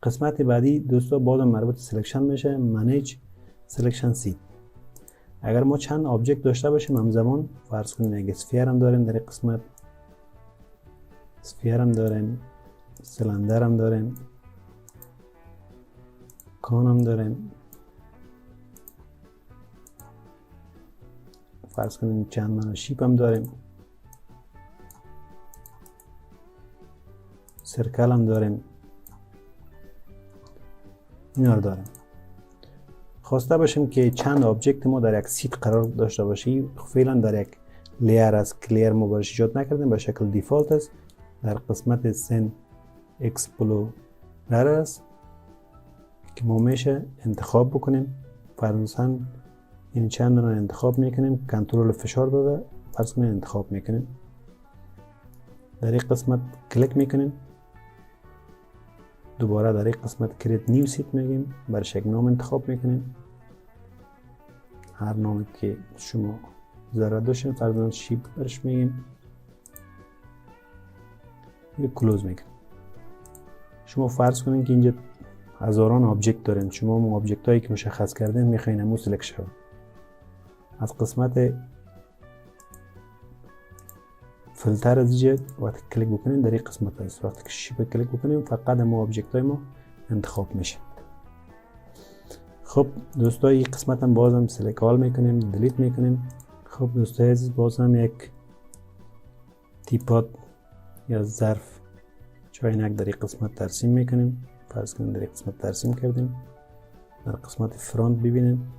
قسمت بعدی دوستا بازم مربوط سلکشن میشه، منیج سلکشن سید. اگر ما چند آبجکت داشته باشیم همزمان، فرض کنیم یک اسفیر هم داریم در این قسمت، اسفیر هم داریم، سلندر هم داریم، کان هم داریم، فرض کنیم چند منو شیپ هم داریم، سرکل هم داریم، اینا رو داریم. خواسته باشیم که چند آبجکت ما در یک سیت قرار داشته باشیم، فعلا در یک لیر است که لیر ما برش ایجاد نکردیم، به شکل دیفالت است، در قسمت سن اکسپلورر است که ما میشه انتخاب بکنیم. فرضاً این چند رو انتخاب میکنیم، کنترل فشار داده فرض کنیم انتخاب میکنیم، در این قسمت کلیک میکنیم، دوباره در این قسمت کریت نیو سیت میگیم، برش یک نام انتخاب میکنیم، هر نامی که شما ضرورت داشتین، فرضاً شیپ برش میگیم، یه کلوز میکنیم. شما فرض کنین که اینجا هزاران آبجکت دارین، شما آبجکت هایی که مشخص کردین میخواین همون سلکت شد. از قسمت فیلتر از اینجا وقتی کلیک بکنین در این قسمت است، وقتی که شیپ کلیک بکنیم فقط همون آبجکت های ما انتخاب میشه. خب دوستای این قسمت هم باز هم سلکت آل میکنیم، دیلیت میکنیم. خب دوستای عزیز باز هم یک تیپات یا ظرف چاینک در این قسمت ترسیم میکنیم. فرض کنیم در این قسمت ترسیم کردیم، در قسمت فرانت ببینیم،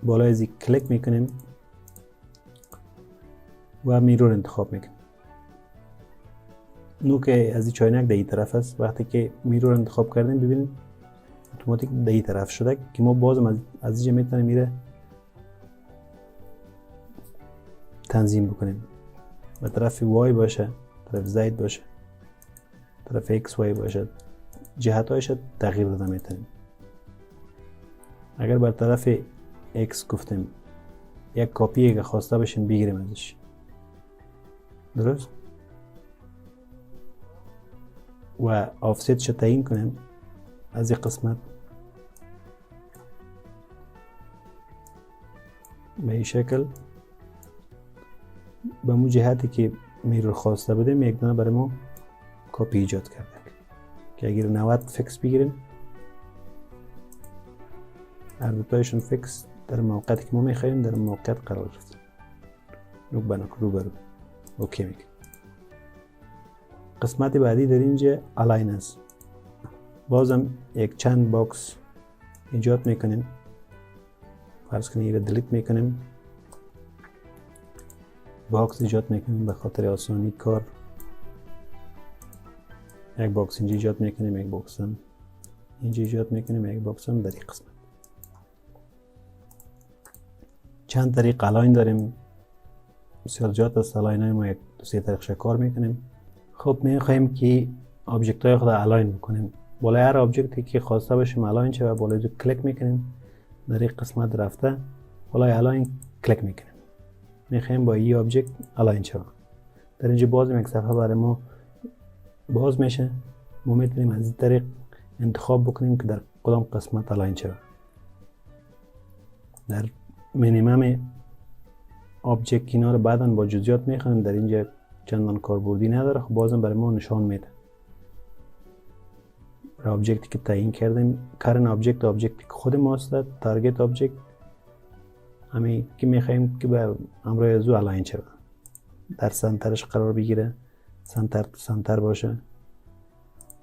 بالای از کلیک میکنیم و میرور انتخاب میکنیم. نوک از این چاینک در این طرف است، وقتی که میرور انتخاب کردیم ببینیم اتوماتیک در این طرف شده که ما بازم از اینجا میتونیم میره تنظیم بکنیم، به طرف وای باشه، طرف زید باشه، طرف ایکس وای باشه، جهت هایش تغییر داده میتونیم. اگر بر طرف ایکس گفتیم یک کاپی که خواسته باشین بگیریم ازش، درست؟ و آفستش تعیین کنیم از این قسمت به این شکل، به مو جهتی که میرور خواسته بدیم یک دانه برای ما کپی ایجاد کرده که اگر 90 فیکس بگیریم، هر دوتایشون فیکس در موقعیتی که ما میخوایم در موقعیت قرار گرفت. رو برو اوکی میگه. قسمت بعدی در اینجا الاین است. بازم یک چند باکس ایجاد میکنیم، فرض کنیم این دیلیت میکنیم، باکس ایجاد میکنیم به خاطر آسانی کار. یک باکس اینجا ایجاد میکنیم، یک باکس هم اینجا ایجاد میکنیم، یک باکس هم در این قسمت. چند طریق الاین داریم، بسیار زیاد است الاین های ما، یک دو سه طریق کار میکنیم. خب میخوایم که آبجکت های خود الاین بکنیم. بالای هر آبجکتی که خواسته باشیم الاین شه و بالای دو کلیک میکنیم، در این قسمت رفته بالای الاین کلیک میکنیم، میخوایم با این آبجکت الاین شه. در اینجا بازم یک صفحه برای ما باز میشه، ما میتونیم از این طریق انتخاب بکنیم که در کدام قسمت الاین شه. در مینیمم آبجکت اینا رو بعداً با جزئیات میخوانیم، در اینجا چندان کاربردی نداره. خب بازم برای ما نشان میده آبجکتی که تعیین کردیم. کرن آبجکت آبجکتی که خود ماست، تارگت آبجکت همین که میخوایم که به همراه از او الاین شه، در سنترش قرار بگیره، سنتر تو سنتر باشه،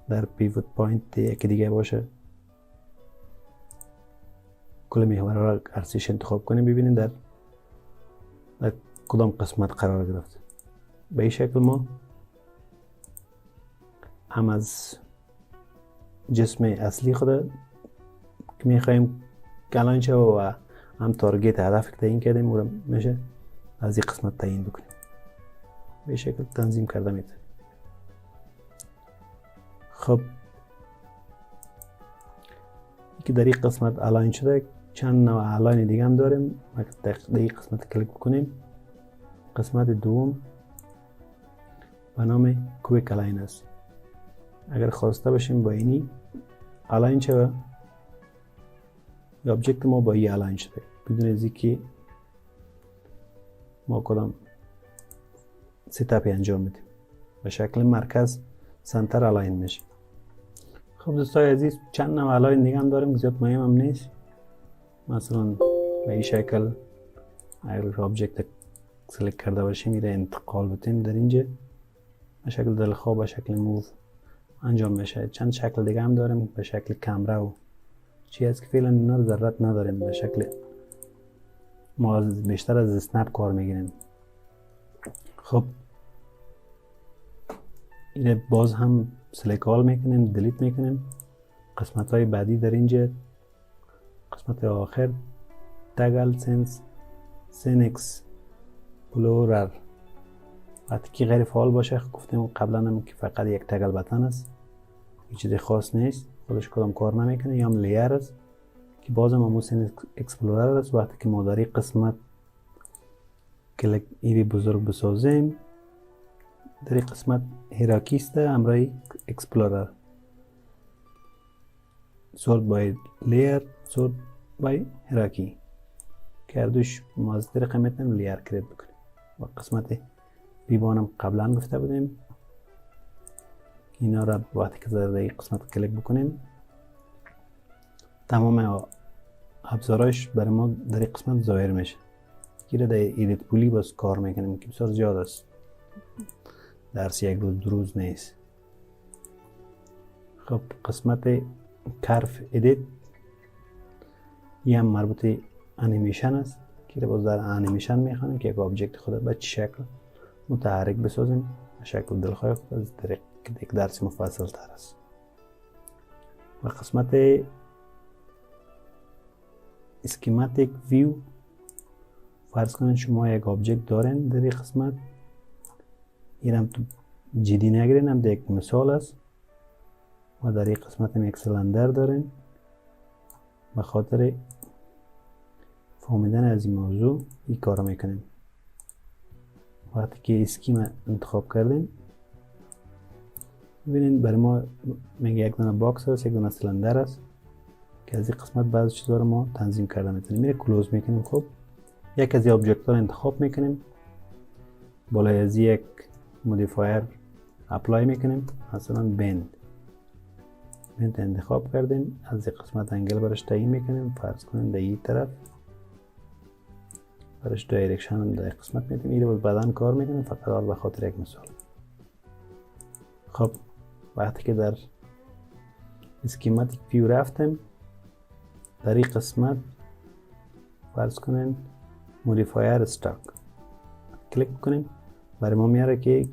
در پیوت پوینت یکی دیگه باشه. کل محور را ارسیش انتخاب کنیم، ببینید در کدام قسمت قرار گرفت. به این شکل ما هم از جسم اصلی خود که میخواییم الاین شه و هم تارگت هدف که تعیین کردیم او میشه از این قسمت تعیین بکنیم. به شکل تنظیم کرده میتونیم. خب که در این قسمت الاین شده، چند نوع الاین دیگه هم داریم. در این قسمت کلیک بکنیم، قسمت دوم به نام کویک الاین است. اگر خواسته باشیم با اینی الاین شده، آبجکت ما با این الاین شده بدون از اینکه ما کدام ستاپ انجام بدیم. به شکل مرکز سنتر الاین میشه. خب دوستای عزیز چند نوع الاین دیگه هم داریم، زیاد مهم هم نیست. مثلا به این شکل اگر آبجکت سلکت کرده باشیم میره انتقال بتیم در اینجا به شکل دلخواه به شکل موو انجام میشه. چند شکل دیگه هم داریم به شکل کامره و چی هست که فعلا اینا رو ضرورت نداریم. به شکل ما بیشتر از اسنپ کار میگیریم. خب این باز هم سلکت آل میکنیم، دلیت میکنیم. قسمت های بعدی در اینجا قسمت آخر تگل سنکس بلورر وقتی که غیر فعال باشه گفتیم قبلا هم که فقط یک تگل بتن است، هیچ چیز خاص نیست، خودش کدام کار نمیکنه. یا هم لیر است که بازم همون سنکس اکسپلورر است. وقتی که ما در این قسمت کلیک ایری بزرگ بسازیم در این قسمت هیراکی است همراه اکسپلورر sort by layer sort by hierarchy که اردوش ما از طریق میتونیم لیر کرید بکنیم. و قسمت ریبانم قبلا گفته بودیم اینا را وقتی که در این قسمت کلیک بکنیم تمام ابزارش برای ما در این قسمت ظاهر میشه. که در ایدیت پولی باز کار میکنیم که بسیار زیاد است، درس یک روز دو روز نیست. خب قسمت کرف ادیت یه هم مربوط انیمیشن است که باز در انیمیشن میخوانیم که یک آبجکت خود به چه شکل متحرک بسازیم به شکل دلخواه خود از طریق یک درس مفصل تر است. و قسمت اسکیماتیک ویو فرض کنید شما یک آبجکت دارین در این قسمت، این هم تو جدی نگیرین، هم در یک مثال است. و در این قسمت هم یک سلندر دارین. به خاطر فهمیدن از این موضوع این کار میکنیم. وقتی که اسکیم انتخاب کردیم ببینید برای ما میگه یک دونه باکس هست، یک دونه سلندر است که از این قسمت بعضی چیزا رو ما تنظیم کرده میتونیم. میره کلوز میکنیم. خب یک از این آبجکت ها رو انتخاب میکنیم، بالای از یک مودیفایر اپلای میکنیم، مثلا بند انتخاب کردیم. از این قسمت انگل برش تعیین میکنیم، فرض کنیم در این طرف برش دایرکشن هم در قسمت میدیم. این رو بعداً کار میکنیم فقط به خاطر یک مثال. خب وقتی که در اسکیماتیک ویو رفتیم در این قسمت فرض کنیم مودیفایر استاک کلیک کنیم، برای ما میاره که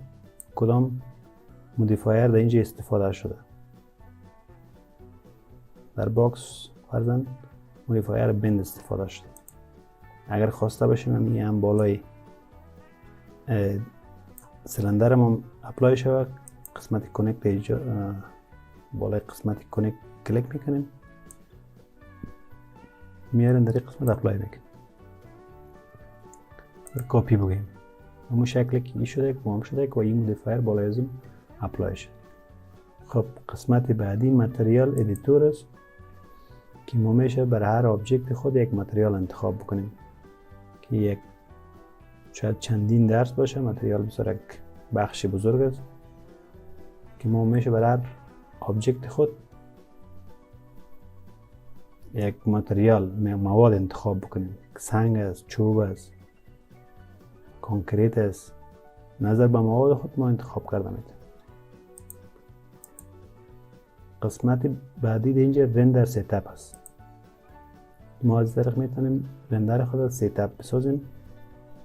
کدام مودیفایر در اینجا استفاده شده. در باکس فرضاً مودیفایر بند استفاده شده. اگر خواسته باشیم هم بالای سلندر ما اپلای شود، قسمت کانکت بالای قسمت کانکت کلیک میکنیم، میاریم در این قسمت اپلای میکنیم. کپی بگیم همون شکلی که این شده که هم شده که این مودیفایر بالای از اون اپلای شد. خب قسمت بعدی متریال ادیتور است که ما میشه برای هر آبجکت خود یک متریال انتخاب بکنیم که یک شاید چندین درس باشه. متریال بسیار یک بخش بزرگ است که ما میشه برای هر آبجکت خود یک متریال مواد انتخاب بکنیم. سنگ است، چوب است، کنکریت است، نظر به مواد خود ما انتخاب کرده میتونیم. قسمت بعدی در اینجا رندر ستاپ است. ما از طریق میتونیم رندر خود از ستاپ بسازیم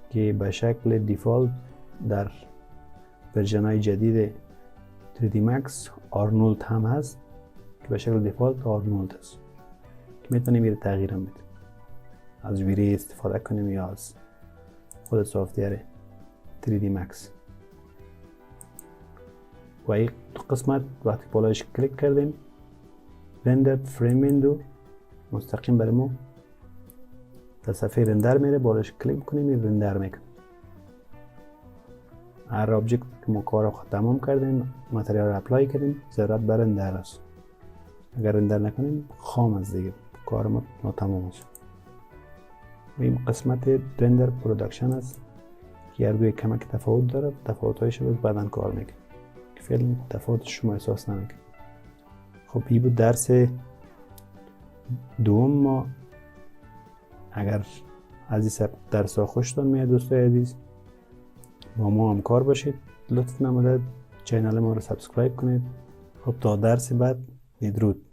که به شکل دیفالت در ورژن های جدید 3D Max آرنولد هم هست که به شکل دیفالت آرنولد است که میتونیم این تغییر هم بدیم، از ویری استفاده کنیم یا از خود سافتویر 3D Max. و این قسمت وقتی بالایش کلیک کردیم رندر فریم ویندو مستقیم برای ما در صفحه رندر میره، بالایش کلیک کنیم این رندر میکنه. هر آبجکت که ما کار خود تمام کردیم متریال رو اپلای کردیم ضرورت بر رندر است. اگر رندر نکنیم خام است دیگه، کار ما ناتمام است. این قسمت رندر پروداکشن است که هر دوی کمک تفاوت داره، تفاوت‌هایش رو بعداً کار میکنه که فعلا تفاوتش شما احساس نمیکنید. خب این بود درس دوم ما. اگر عزیز درس ها خوشتون میاد دوستای عزیز، با ما همکار باشید، لطف نموده چینل ما رو سبسکرایب کنید. خب تا درس بعد، بدرود.